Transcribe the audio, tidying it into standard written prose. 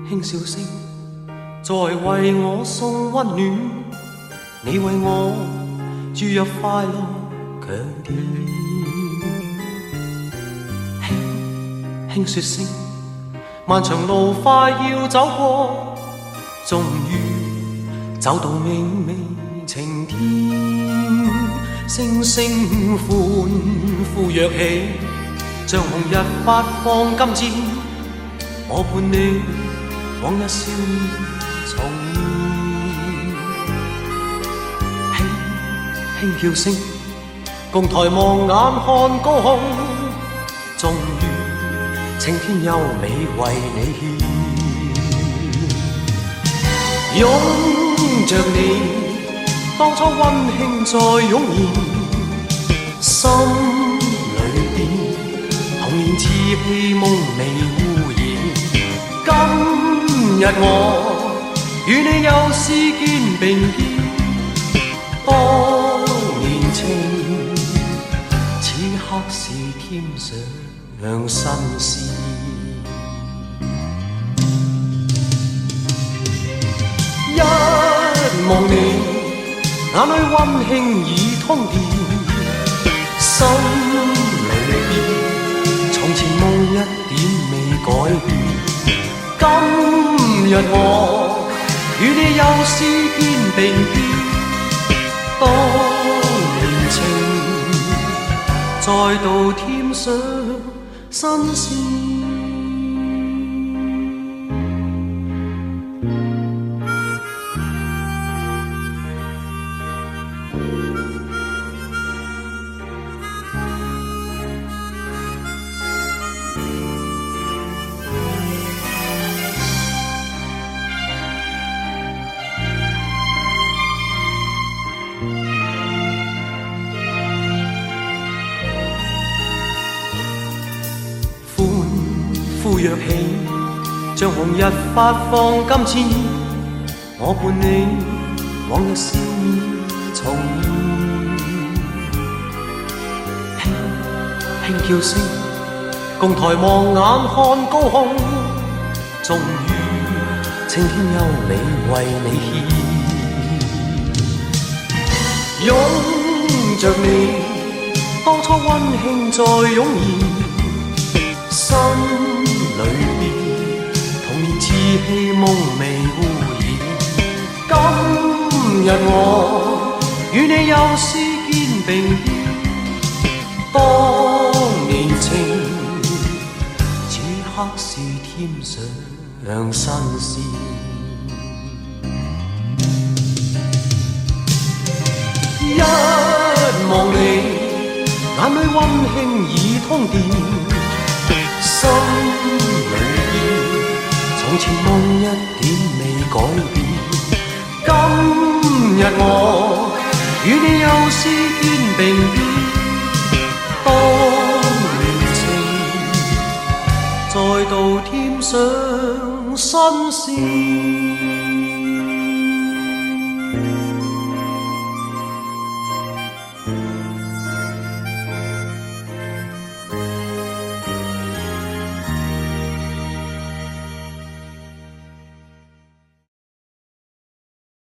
輕笑聲，在為我送溫暖，你為我注入快樂強電。輕說聲，漫長路快要走過，終於走到明媚晴天。聲聲歡呼躍起，像紅日發放金箭，我伴你往日笑面重現。輕叫聲，共抬望眼看高空，終於青天優美為你獻。擁着你，當初溫馨再湧現，心裏邊童年稚氣夢未污染。今日我與你又試肩並肩，當年情此刻是添上新鮮。一望你，眼裏溫馨已通電，心裏邊從前夢一點未改變。今日我與你又試肩並肩，當年情再度添上新鮮。呼躍起，像紅日發放金箭，我伴你往日笑面重現。輕叫聲，共抬望眼看高空，終於青天優美為你獻。擁着你，當初溫馨再湧現，心裏邊童年稚氣夢未污染。今日我與你又試肩並肩，當年情此刻是添上新鮮。一望你，眼裏溫馨已通電，心裏邊從前夢一點未改變。今日我與你又試肩並肩，當年情再度添上新鮮。